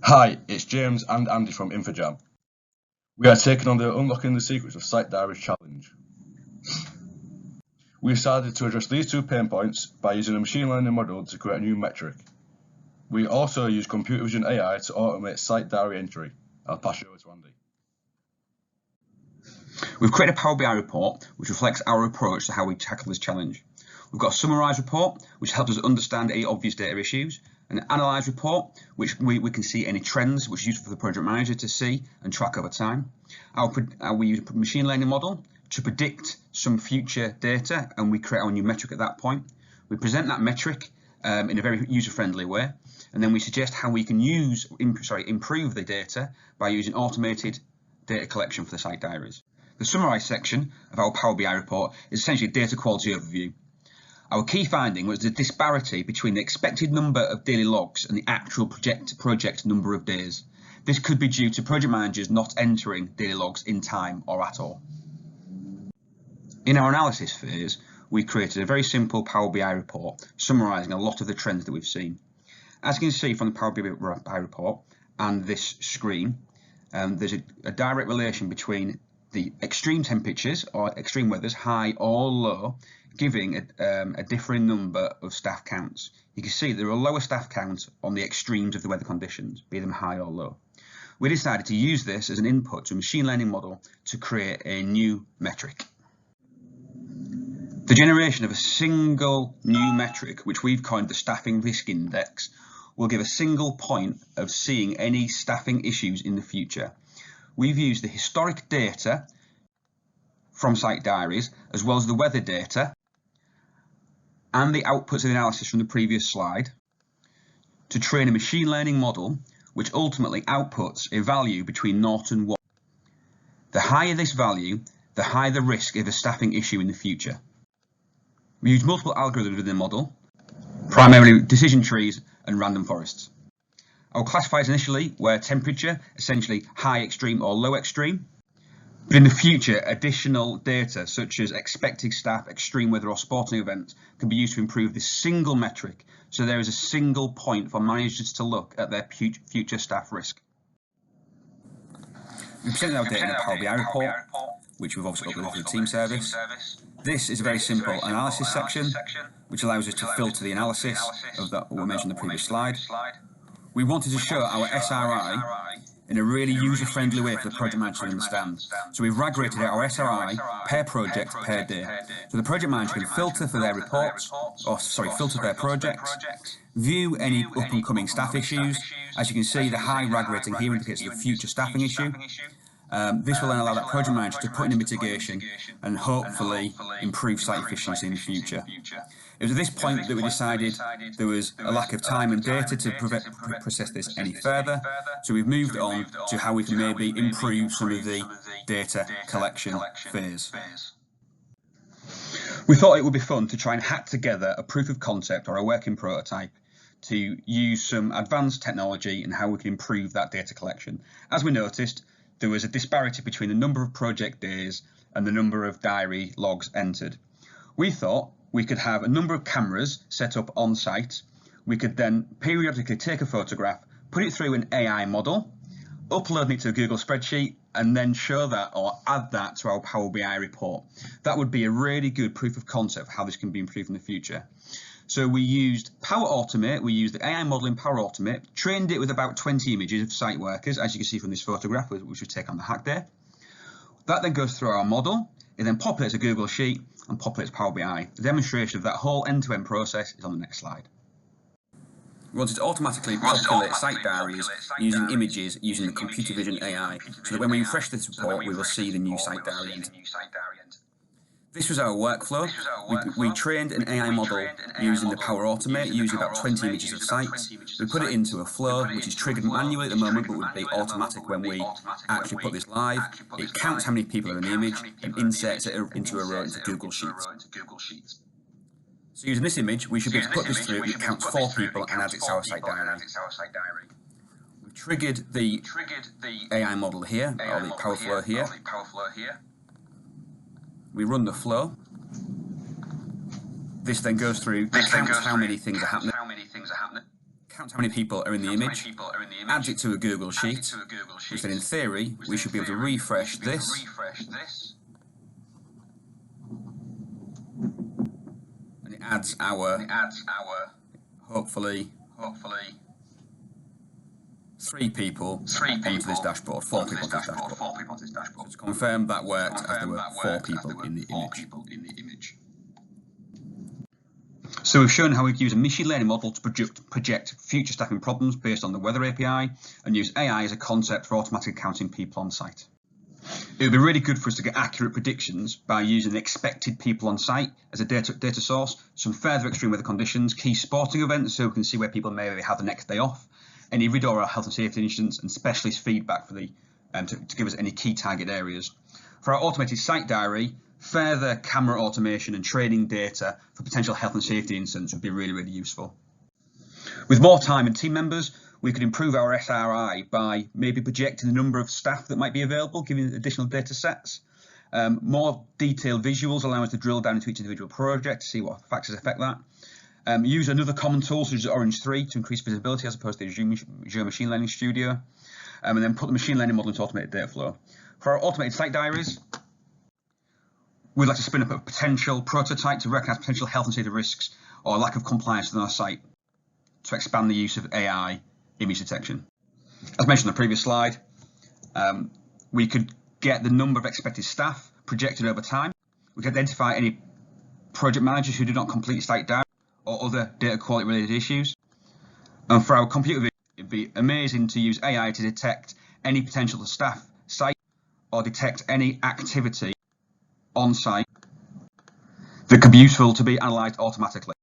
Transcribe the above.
Hi, it's James and Andy from InfoJam. We are taking on the Unlocking the Secrets of Site Diaries challenge. We decided to address these two pain points by using a machine learning model to create a new metric. We also use computer vision AI to automate site diary entry. I'll pass you over to Andy. We've created a Power BI report which reflects our approach to how we tackle this challenge. We've got a summarised report which helps us understand any obvious data issues, an analysed report which we can see any trends which is useful for the project manager to see and track over time. We use a machine learning model to predict some future data, and we create our new metric at that point. We present that metric in a very user-friendly way, and then we suggest how we can improve the data by using automated data collection for the site diaries. The summarised section of our Power BI report is essentially a data quality overview. Our key finding was the disparity between the expected number of daily logs and the actual project number of days. This could be due to project managers not entering daily logs in time or at all. In our analysis phase, we created a very simple Power BI report summarising a lot of the trends that we've seen. As you can see from the Power BI report and this screen, there's a direct relation between the extreme temperatures or extreme weathers, high or low, giving a differing number of staff counts. You can see there are lower staff counts on the extremes of the weather conditions, be them high or low. We decided to use this as an input to a machine learning model to create a new metric. The generation of a single new metric, which we've coined the Staffing Risk Index, will give a single point of seeing any staffing issues in the future. We've used the historic data from site diaries, as well as the weather data and the outputs of the analysis from the previous slide, to train a machine learning model which ultimately outputs a value between 0 and 1. The higher this value, the higher the risk of a staffing issue in the future. We use multiple algorithms within the model, primarily decision trees and random forests. Our classifiers initially were temperature, essentially high extreme or low extreme. But in the future, additional data such as expected staff, extreme weather or sporting events can be used to improve this single metric, so there is a single point for managers to look at their future staff risk. We presented our data in the Power BI report, which we've obviously uploaded to the team service. This is a very simple analysis section, which allows us to filter the analysis of what we mentioned in the previous slide. We wanted to show our SRI in a really user-friendly way for the project manager to understand. So we've RAG rated our SRI per project per day. So the project manager can filter for their reports, filter their projects, view any up and coming staff issues. As you can see, the high RAG rating here indicates a future staffing issue. This will then allow that project manager to put in a mitigation and hopefully improve site efficiency in the future. It was at this point that we decided there was a lack of time and data to process this any further, so we've moved on to how we can maybe improve some of the data collection phase. We thought it would be fun to try and hack together a proof of concept or a working prototype to use some advanced technology and how we can improve that data collection. As we noticed, there was a disparity between the number of project days and the number of diary logs entered. We thought we could have a number of cameras set up on site. We could then periodically take a photograph, put it through an AI model, upload it to a Google spreadsheet, and then show that or add that to our Power BI report. That would be a really good proof of concept for how this can be improved in the future. So we used Power Automate, we used the AI model in Power Automate, trained it with about 20 images of site workers, as you can see from this photograph, which we take on the hack day. That then goes through our model, it then populates a Google sheet and populates Power BI. The demonstration of that whole end-to-end process is on the next slide. We wanted to automatically populate site diaries using images using the computer vision AI, so that when we refresh this report, we will see the new site diary enter. This was our workflow. We trained an AI model using the Power Automate, using about 20 images of sites. We put it into a flow, which is triggered manually at the moment, but would be automatic when we actually put this live. It counts how many people are in the image and inserts it into a row into Google Sheets. So using this image, we should be able to put this through, it counts 4 people and adds it to our site diary. We've triggered the AI model here, or the Power Flow here. We run the flow. This then goes through, counts how many things are happening, count how many people are in the image, adds it to a Google Sheet, which then in theory we should be able to refresh this, and it adds our hopefully 3 people onto this dashboard, 4 people onto this dashboard. So to confirm that worked, as there were 4 people in the image. So we've shown how we can use a machine learning model to project future staffing problems based on the weather API and use AI as a concept for automatically counting people on site. It would be really good for us to get accurate predictions by using the expected people on site as a data source, some further extreme weather conditions, key sporting events so we can see where people may have the next day off, any radar or health and safety incidents, and specialist feedback for to give us any key target areas. For our automated site diary, further camera automation and training data for potential health and safety incidents would be really, really useful. With more time and team members, we could improve our SRI by maybe projecting the number of staff that might be available, giving additional data sets. More detailed visuals allow us to drill down into each individual project to see what factors affect that. Use another common tool such as Orange 3 to increase visibility as opposed to Azure Machine Learning Studio, and then put the machine learning model into automated data flow. For our automated site diaries, we'd like to spin up a potential prototype to recognise potential health and safety risks or lack of compliance on our site to expand the use of AI image detection. As mentioned on the previous slide, we could get the number of expected staff projected over time. We could identify any project managers who do not complete site diary or other data quality related issues. And for our computer vision, it'd be amazing to use AI to detect any potential staff site or detect any activity on site that could be useful to be analysed automatically.